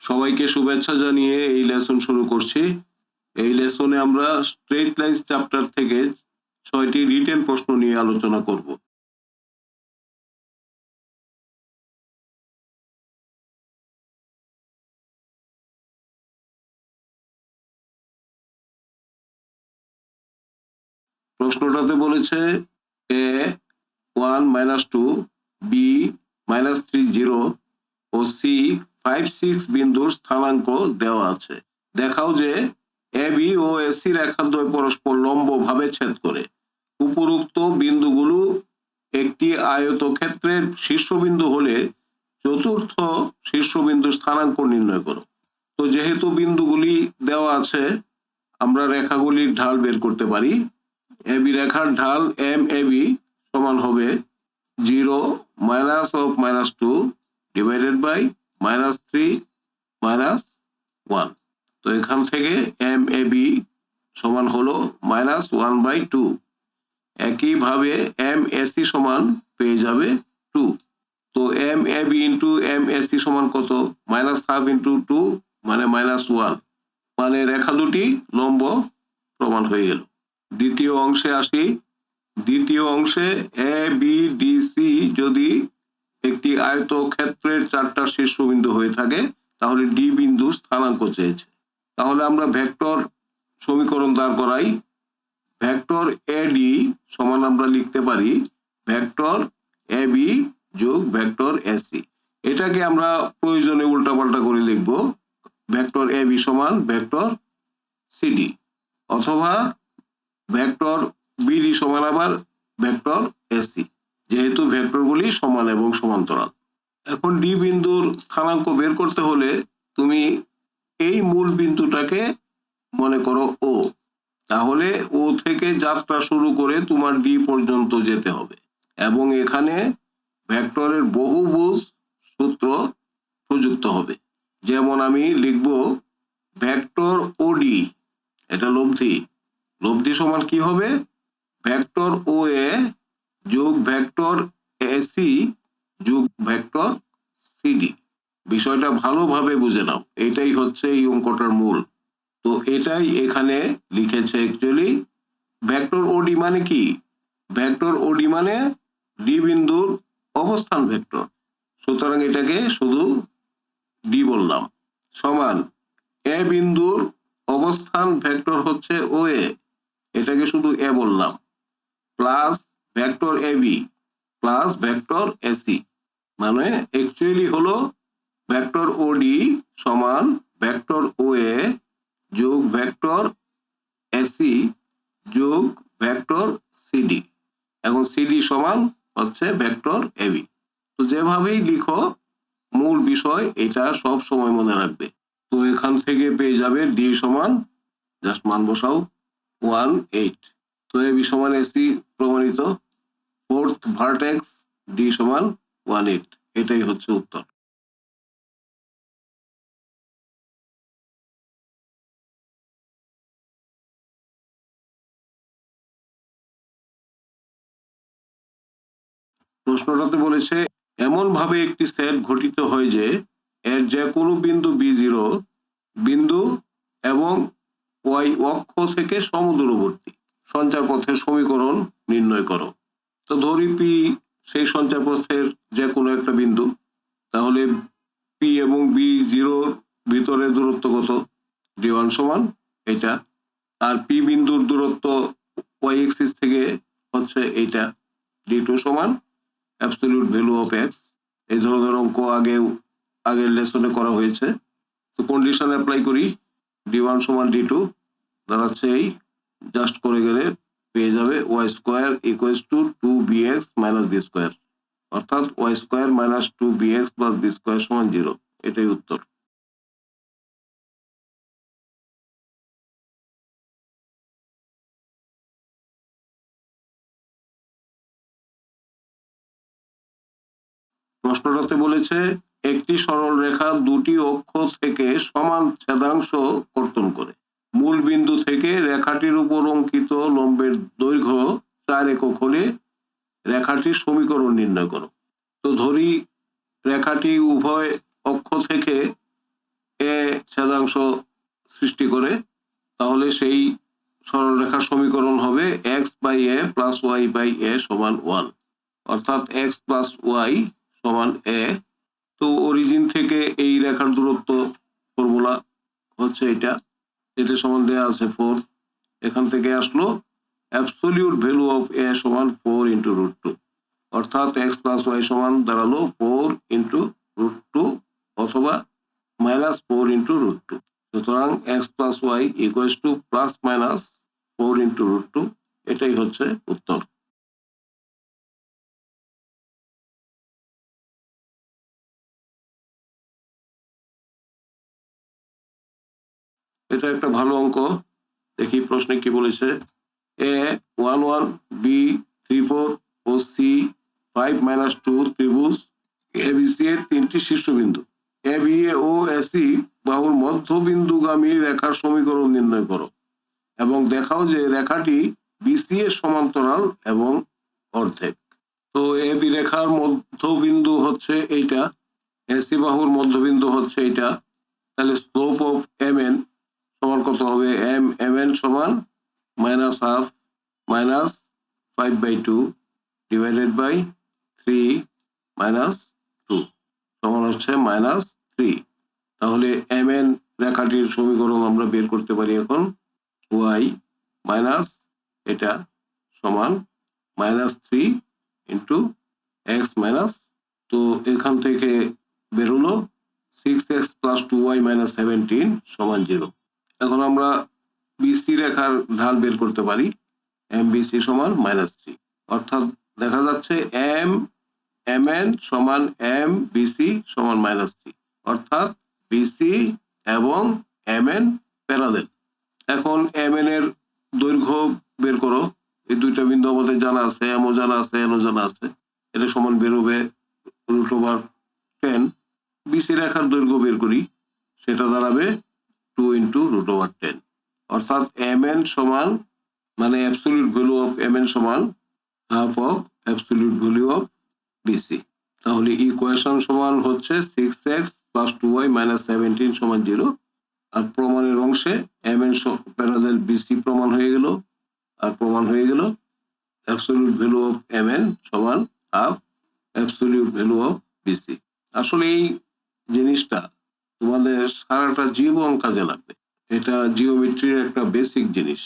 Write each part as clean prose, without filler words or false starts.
সবাইকে শুভেচ্ছা জানিয়ে এই লেসন শুরু করছি। এই লেসনে আমরা স্ট্রেট লাইনস চ্যাপ্টার থেকে ৬টি রিটেন প্রশ্ন নিয়ে আলোচনা করব। প্রশ্নটাতে বলেছে এ 1 - 2, বি -3 0 ও সি 5 6 বিন্দুর স্থানাঙ্ক দেওয়া আছে। দেখাও যে এ বি ও এসি রেখাদ্বয় পরস্পর লম্বভাবে ছেদ করে। উপরোক্ত বিন্দুগুলো একটি আয়তক্ষেত্রের শীর্ষবিন্দু হলে চতুর্থ শীর্ষবিন্দুর স্থানাঙ্ক নির্ণয় করো। তো যেহেতু বিন্দুগুলি দেওয়া আছে, আমরা রেখাগুলির ঢাল বের করতে পারি। এবি রেখার ঢাল এম এবি সমান হবে 0 -2 ডিভাইডেড বাই -3 -1। তো এখান থেকে এম এবি সমান হলো -1/2। একইভাবে এম এসি সমান পেয়ে যাবে 2। তো M AB into M AC সমান কত? -1/2 ইন্টু 2 মানে -1, মানে রেখা দুটি লম্ব প্রমাণ হয়ে গেল। দ্বিতীয় অংশে আসি। দ্বিতীয় অংশে এ বি ডি সি যদি একটি আয়তক্ষেত্রের 4টা শীর্ষবিন্দু হয়ে থাকে, তাহলে ডি বিন্দুর স্থানাঙ্ক চেয়েছে। তাহলে আমরা ভেক্টর সমীকরণ দাঁড় করাই। ভেক্টর এডি সমান আমরা লিখতে পারি ভেক্টর এবি যোগ ভেক্টর এসি। এটাকে আমরা প্রয়োজনে উল্টাপাল্টা করে লিখব ভেক্টর এবি সমান ভেক্টর সিডি, অথবা ভেক্টর বিডি সমান আবার ভেক্টর এসি, যেহেতু ভেক্টরগুলি সমান এবং সমান্তরাল। এখন ডি বিন্দুর স্থানাঙ্ক বের করতে হলে তুমি এই মূল বিন্দুটাকে মনে করো ও, তাহলে ও থেকে যাত্রা শুরু করে তোমার ডি পর্যন্ত যেতে হবে, এবং এখানে ভেক্টরের বহুভুজ সূত্র প্রযুক্ত হবে। যেমন আমি লিখব ভেক্টর ওডি, এটা লব্ধি। লব্ধি সমান কি হবে? ভেক্টর ও এ যোগ ভেক্টর এসি যোগ ভেক্টর সিডি। বিষয়টা ভালোভাবে বুঝে নাও, এটাই হচ্ছে এই অঙ্কটার মূল। তো এটাই এখানে লিখেছে অ্যাকচুয়ালি। ভেক্টর ওডি মানে কি? ভেক্টর ওডি মানে ডি বিন্দুর অবস্থান ভেক্টর, সুতরাং এটাকে শুধু ডি বললাম। সমান এ বিন্দুর অবস্থান ভেক্টর হচ্ছে ও এ, এটাকে শুধু এ বললাম, plus vector AB plus vector AC, মানে অ্যাকচুয়ালি হলো ভেক্টর ওডি সমান ভেক্টর ও এ যোগ ভেক্টর এসি যোগ ভেক্টর সিডি। এখন সিডি সমান হচ্ছে ভেক্টর এবি। তো যেভাবেই লিখো, মূল বিষয় এটা সব সময় মনে রাখবে। তো এখান থেকে পেয়ে যাবে ডি সমান, জাস্ট মান বসাও 1/8। তো এবি সমান এসি প্রমাণিত। ফোর্থ ভার্টেক্স ডি সমান 1/8, এটাই হচ্ছে উত্তর। প্রশ্নটাতে বলেছে এমন ভাবে একটি সেট গঠিত হয় যে এর যে কোনো বিন্দু b0 বিন্দু এবং ওয়াই অক্ষ থেকে সমদূরবর্তী। সঞ্চারপথের সমীকরণ নির্ণয় করো। তো ধরি পি সেই সঞ্চারপথের যে কোনো একটা বিন্দু, তাহলে পি এবং b0 ভিতরে দূরত্ব কত? d1 সমান এটা। আর পি বিন্দুর দূরত্ব ওয়াই এক্সিস থেকে হচ্ছে এইটা, d2 সমান অ্যাবসলিউট ভ্যালু অফ এক্স। এই ধরনের অঙ্ক আগের লেসনে করা হয়েছে। তো কন্ডিশন অ্যাপ্লাই করি, d1 সমান d2 দাঁড়াচ্ছে এই, জাস্ট করে গেলে পেয়ে যাবে Y square equals to 2bx minus B square, অর্থাৎ Y square minus 2bx plus B square সমান 0। এটাই উত্তর। প্রশ্নটাতে বলেছে একটি সরল রেখা দুটি অক্ষ থেকে সমান ছেদাংশ কর্তন করে। মূল বিন্দু থেকে রেখাটির উপর অঙ্কিত লম্বের দৈর্ঘ্য 4 একক হলে রেখাটির সমীকরণ নির্ণয় করো। তো ধরি রেখাটি উভয় অক্ষ থেকে এ ছেদাংশ সৃষ্টি করে, তাহলে সেই সরলরেখার সমীকরণ হবে x by A plus y by A সমান 1, অর্থাৎ x প্লাস y সমান এ। তো অরিজিন থেকে এই রেখার দূরত্ব ফর্মুলা হচ্ছে এটা সমান দেয়া আছে 4। এখান থেকে আসলো অ্যাবসলিউট ভ্যালু অফ এ সমান 4 ইন্টু রুট 2, অর্থাৎ এক্স প্লাস ওয়াই সমান দাঁড়ালো 4 ইন্টু রুট 2 অথবা মাইনাস 4 ইন্টু রুট 2। সুতরাং X plus Y equals to plus minus 4 into root 2, এটাই হচ্ছে উত্তর। এটা একটা ভালো অঙ্ক, দেখি প্রশ্নে কি বলেছে। এ 1 1, বি 3 4 ও সি 5 2 ত্রিভুজ এবিসি এর তিনটি শীর্ষবিন্দু এ বি ও এসি বাহুর মধ্যবিন্দুগামী রেখার সমীকরণ নির্ণয় করো এবং দেখাও যে রেখাটি বিসি এর সমান্তরাল এবং অর্ধেক। তো এ বি রেখার মধ্যবিন্দু হচ্ছে এইটা, এসি বাহুর মধ্যবিন্দু হচ্ছে এইটা, তাহলে স্লোপ অফ এম এন সমান কত হবে? এম এন সমান minus half minus 5/2 divided by 3 minus 2 সমান হচ্ছে মাইনাস 3। তাহলে এম এন রেখাটির সমীকরণ আমরা বের করতে পারি এখন, ওয়াই মাইনাস এটা সমান মাইনাস 3 ইন্টু এক্স মাইনাস, তো এখান থেকে বেরোলো 6x প্লাস 2y মাইনাস 17 সমান 0। এখন আমরা বিসি রেখার ঢাল বের করতে পারি, এম বিসি সমান মাইনাস 3, অর্থাৎ দেখা যাচ্ছে এম এন সমান এম বিসি সমান মাইনাস 3, অর্থাৎ বিসি এবং এম এন প্যারালেল। এখন এম এন এর দৈর্ঘ্য বের করো, এই দুইটা বিন্দু আমাদের জানা আছে, এমও জানা আছে, এনও জানা আছে, এটা সমান বেরোবে √10। বিসি রেখার দৈর্ঘ্য বের করি, সেটা দাঁড়াবে 2 ইন্টু √10, অর্থাৎ এম এন সমান মানে absolute value of M N সমান half of absolute value of BC. তাহলে ইকুয়েশন সমান হচ্ছে 6x প্লাস 2y মাইনাস 17 সমান 0। আর প্রমাণের অংশে এম এন প্যারালেল বিসি প্রমাণ হয়ে গেল, আর প্রমাণ হয়ে গেল absolute value of M N সমান half absolute value of BC. আসলে এই জিনিসটা তোমাদের সারাটা জীবন কাজে লাগবে, এটা জিওমেট্রির একটা বেসিক জিনিস।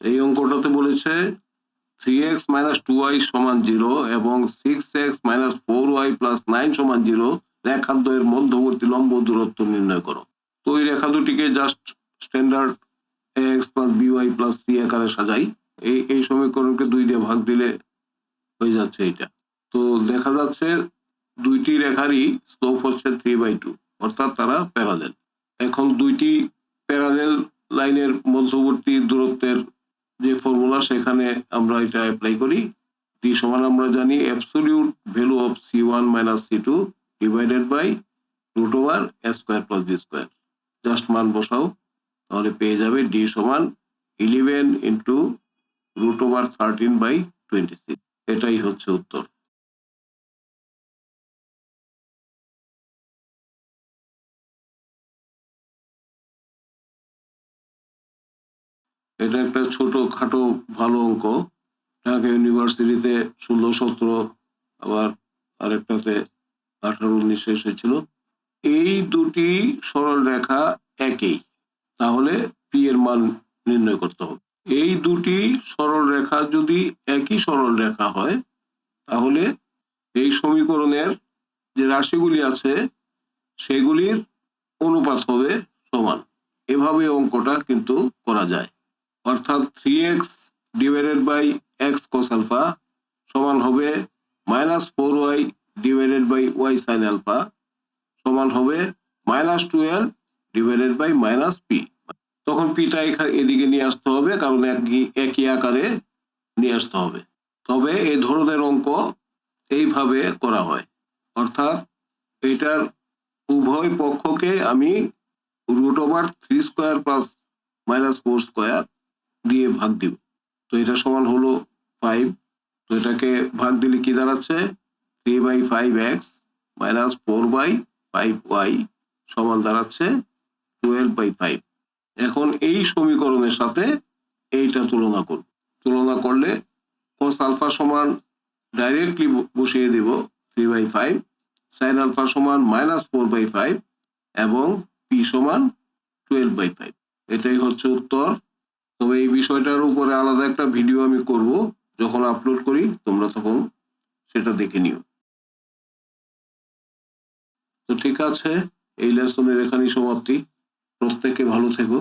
এই অঙ্কটাতে বলেছে 3x মাইনাস 2y সমান 0 এবং 6x মাইনাস 4y প্লাস 9 সমান 0 রেখাদ্বয়ের মধ্যবর্তী লম্ব দূরত্ব নির্ণয় করো। তো এই রেখা দুটিকে just standard x plus by plus c আকারে সাজাই, এই সমীকরণকে 2 দিয়ে ভাগ দিলে হয়ে যাচ্ছে এটা। তো দেখা যাচ্ছে দুইটি রেখারই স্লোপ হচ্ছে 3/2, অর্থাৎ তারা প্যারালেল। এখন দুইটি প্যারালেল লাইনের মধ্যবর্তী দূরত্বের যে ফর্মুলা, সেখানে আমরা এটা অ্যাপ্লাই করি। ডি সমান আমরা জানি absolute value of c1 minus c2 divided by √a² plus b²। Just মান বসাও, তাহলে পেয়ে যাবে ডি সমান 11 ইন্টু √13/26। এটাই হচ্ছে উত্তর। এটা একটা ছোট খাটো ভালো অঙ্ক, ঢাকা ইউনিভার্সিটিতে 16-17, আবার আরেকটাতে 18-19 এসেছিল। এই দুটি সরল রেখা একই, তাহলে পি এর মান নির্ণয় করতে হবে। এই দুটি সরল রেখা যদি একই সরল রেখা হয়, তাহলে এই সমীকরণের যে রাশিগুলি আছে সেগুলির অনুপাত হবে সমান। এভাবে অঙ্কটা কিন্তু করা যায়, অর্থাৎ 3x divided by x cos alpha সমান হবে minus 4y divided by y sin alpha সমান হবে minus 12 divided by minus P. তখন পিটা এদিকে নিয়ে আসতে হবে, কারণ একই আকারে নিয়ে আসতে হবে। তবে এই ধরনের অঙ্ক এইভাবে করা হয়, অর্থাৎ এটার উভয় পক্ষকে আমি √3² প্লাস মাইনাস 4² দিয়ে ভাগ দিব। তো এটা সমান হলো 5। তো এটাকে ভাগ দিলে কি দাঁড়াচ্ছে 3/5x মাইনাস 4/5y সমান দাঁড়াচ্ছে 12/5। এখন এই সমীকরণের সাথে এইটা তুলনা করব। তুলনা করলে cos আলফা সমান ডাইরেক্টলি বসিয়ে দিব 3/5, sin আলফা সমান -4/5 এবং p সমান 12/5। এটাই হচ্ছে উত্তর। তবে এই বিষয়টার উপরে আলাদা একটা ভিডিও আমি করব, যখন আপলোড করি তোমরা তখন সেটা দেখে নিও। তো ঠিক আছে, এই লেসনের এখানেই সমাপ্তি। প্রত্যেকে ভালো থেকো।